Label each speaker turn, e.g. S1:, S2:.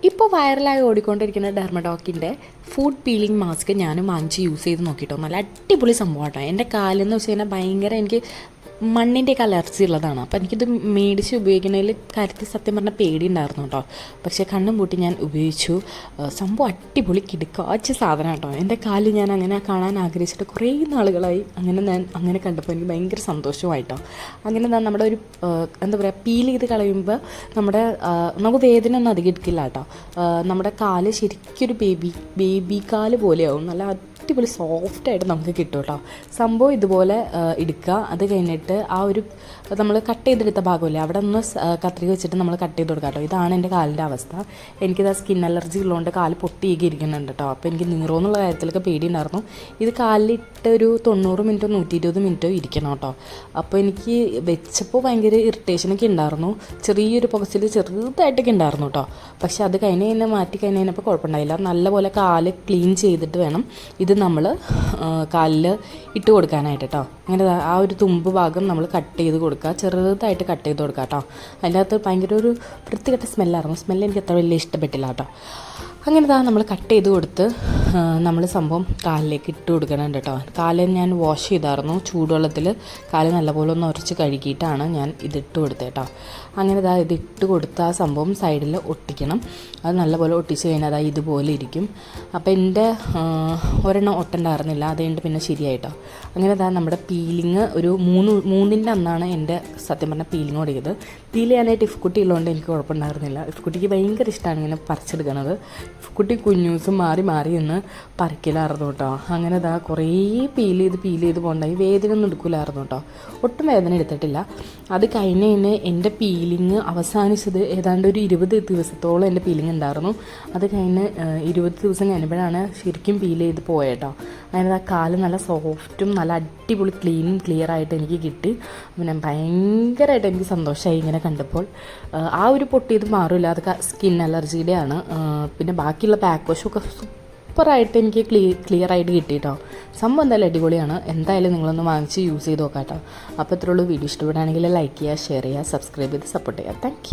S1: ഇപ്പോൾ വൈറലായി ഓടിക്കൊണ്ടിരിക്കുന്ന ഡെർമഡോക്കിൻ്റെ ഫുഡ് പീലിംഗ് മാസ്ക് ഞാനും വാങ്ങിച്ച് യൂസ് ചെയ്ത് നോക്കിയിട്ടോ. നല്ല അടിപൊളി സംഭവം കേട്ടോ. എൻ്റെ കാലെന്ന് വെച്ച് കഴിഞ്ഞാൽ ഭയങ്കര എനിക്ക് മണ്ണിൻ്റെയൊക്കെ അലർജി ഉള്ളതാണ്. അപ്പോൾ എനിക്കിത് മേടിച്ച് ഉപയോഗിക്കുന്നതിൽ കാര്യത്തിൽ സത്യം പറഞ്ഞാൽ പേടി ഉണ്ടായിരുന്നു കേട്ടോ. പക്ഷേ കണ്ണും പൂട്ടി ഞാൻ ഉപയോഗിച്ചു. സംഭവം അടിപൊളി കിടുക്കാച്ച സാധനം കേട്ടോ. എൻ്റെ കാല് ഞാൻ അങ്ങനെ കാണാൻ ആഗ്രഹിച്ചിട്ട് കുറേ നാളുകളായി. ഞാൻ അങ്ങനെ കണ്ടപ്പോൾ എനിക്ക് ഭയങ്കര സന്തോഷമായിട്ടോ. അങ്ങനെ നമ്മുടെ ഒരു എന്താ പറയുക, പീൽ ചെയ്ത് കളയുമ്പോൾ നമുക്ക് വേദന ഒന്നും അധികം എടുക്കില്ല കേട്ടോ. നമ്മുടെ കാല് ശരിക്കൊരു ബേബി കാല് പോലെയാവും. നല്ല അടിപൊളി സോഫ്റ്റായിട്ട് നമുക്ക് കിട്ടും കേട്ടോ. സംഭവം ഇതുപോലെ എടുക്കുക. അത് കഴിഞ്ഞിട്ട് ആ ഒരു നമ്മൾ കട്ട് ചെയ്തെടുത്ത ഭാഗമില്ലേ, അവിടെ ഒന്ന് കത്രിക വെച്ചിട്ട് നമ്മൾ കട്ട് ചെയ്ത് കൊടുക്കാം കേട്ടോ. ഇതാണ് എൻ്റെ കാലിൻ്റെ അവസ്ഥ. എനിക്കിത് സ്കിൻ അലർജി ഉള്ളതുകൊണ്ട് കാല് പൊട്ടിയൊക്കെ ഇരിക്കുന്നുണ്ട് കേട്ടോ. അപ്പോൾ എനിക്ക് നീറോന്നുള്ള കാര്യത്തിലൊക്കെ പേടിയുണ്ടായിരുന്നു. ഇത് കാലിലിട്ട് ഒരു 90 മിനിറ്റോ 120 മിനിറ്റോ ഇരിക്കണം കേട്ടോ. അപ്പോൾ എനിക്ക് വെച്ചപ്പോൾ ഭയങ്കര ഇറിറ്റേഷനൊക്കെ ഉണ്ടായിരുന്നു. ചെറിയൊരു പുകച്ചിൽ ചെറുതായിട്ടൊക്കെ ഉണ്ടായിരുന്നു കേട്ടോ. പക്ഷെ അത് മാറ്റി കഴിഞ്ഞപ്പോൾ കുഴപ്പമുണ്ടായില്ല. നല്ലപോലെ കാല് ക്ലീൻ ചെയ്തിട്ട് വേണം ഇത് നമ്മൾ കാലിൽ ഇട്ട് കൊടുക്കാനായിട്ട് കേട്ടോ. അങ്ങനെ ആ ഒരു തുമ്പ് ഭാഗം നമ്മൾ കട്ട് ചെയ്ത് കൊടുക്കുക, ചെറുതായിട്ട് കട്ട് ചെയ്ത് കൊടുക്കുക കേട്ടോ. അതിൻ്റെ അകത്ത് ഭയങ്കര ഒരു വൃത്തികെട്ട സ്മെല്ലായിരുന്നു. സ്മെല്ല് എനിക്ക് അത്ര വലിയ ഇഷ്ടപ്പെട്ടില്ല കേട്ടോ. അങ്ങനെ നമ്മൾ കട്ട് ചെയ്ത് കൊടുത്ത് നമ്മൾ സംഭവം കാലിലേക്ക് ഇട്ട് കൊടുക്കണുണ്ട് കേട്ടോ. കാല് ഞാൻ വാഷ് ചെയ്തായിരുന്നു ചൂടുവെള്ളത്തിൽ. കാല് നല്ലപോലെ ഒന്ന് ഉരച്ച് കഴുകിയിട്ടാണ് ഞാൻ ഇതിട്ട് കൊടുത്തത് കേട്ടോ. അങ്ങനെ ഇതിട്ട് കൊടുത്ത് ആ സംഭവം സൈഡിൽ ഒട്ടിക്കണം. അത് നല്ലപോലെ ഒട്ടിച്ച് കഴിഞ്ഞാൽ ഇതുപോലെ ഇരിക്കും. അപ്പോൾ എൻ്റെ ഒരെണ്ണം ഒട്ടണ്ടായിരുന്നില്ല, അത് കഴിഞ്ഞിട്ട് പിന്നെ ശരിയായിട്ടോ. അങ്ങനെ നമ്മുടെ പീലിങ് ഒരു മൂന്നിൻ്റെ അന്നാണ് എൻ്റെ സത്യം പറഞ്ഞാൽ പീലിങ് തുടങ്ങിയത്. പീൽ ചെയ്യാനായിട്ട് ഇഫ്കുട്ടി ഉള്ളതുകൊണ്ട് എനിക്ക് കുഴപ്പമുണ്ടായിരുന്നില്ല. ഇഫ്കുട്ടിക്ക് ഭയങ്കര ഇഷ്ടമാണ് ഇങ്ങനെ പറിച്ചെടുക്കണത്. ഇഫ്കുട്ടി കുഞ്ഞൂസും മാറി എന്ന് പറിക്കലായിരുന്നു കേട്ടോ. അങ്ങനെ കുറേ പീൽ ചെയ്ത് പോകണ്ടായി. വേദന ഒന്നും എടുക്കില്ലായിരുന്നു കേട്ടോ. ഒട്ടും വേദന എടുത്തിട്ടില്ല. അത് കഴിഞ്ഞ് എൻ്റെ പീലിങ് അവസാനിച്ചത് ഏതാണ്ട് ഒരു 20 ദിവസത്തോളം എൻ്റെ പീലിങ് ഉണ്ടായിരുന്നു. അത് കഴിഞ്ഞ് 20 ദിവസം കഴിഞ്ഞപ്പോഴാണ് ശരിക്കും പീൽ ചെയ്ത് പോയേട്ടോ. അങ്ങനെ കാല് നല്ല സോഫ്റ്റും നല്ല അടിപൊളി ക്ലിയർ ആയിട്ട് എനിക്ക് കിട്ടി. പിന്നെ ഭയങ്കരമായിട്ട് എനിക്ക് സന്തോഷമായി ഇങ്ങനെ കണ്ടപ്പോൾ. ആ ഒരു പൊട്ടിയത് മാറില്ല, അത് സ്കിൻ അലർജിയുടെ ആണ്. പിന്നെ ബാക്കിയുള്ള പാക്ക് വാഷൊക്കെ സൂപ്പറായിട്ട് എനിക്ക് ക്ലിയർ ആയിട്ട് കിട്ടിയിട്ടോ. സംഭവം എന്തായാലും അടിപൊളിയാണ്. എന്തായാലും നിങ്ങളൊന്ന് വാങ്ങിച്ച് യൂസ് ചെയ്ത് നോക്കാം കേട്ടോ. അപ്പോൾ ഇത്രയുള്ളൂ. വീഡിയോ ഇഷ്ടപ്പെടുകയാണെങ്കിൽ ലൈക്ക് ചെയ്യുക, ഷെയർ ചെയ്യുക, സബ്സ്ക്രൈബ് ചെയ്ത് സപ്പോർട്ട് ചെയ്യുക. താങ്ക്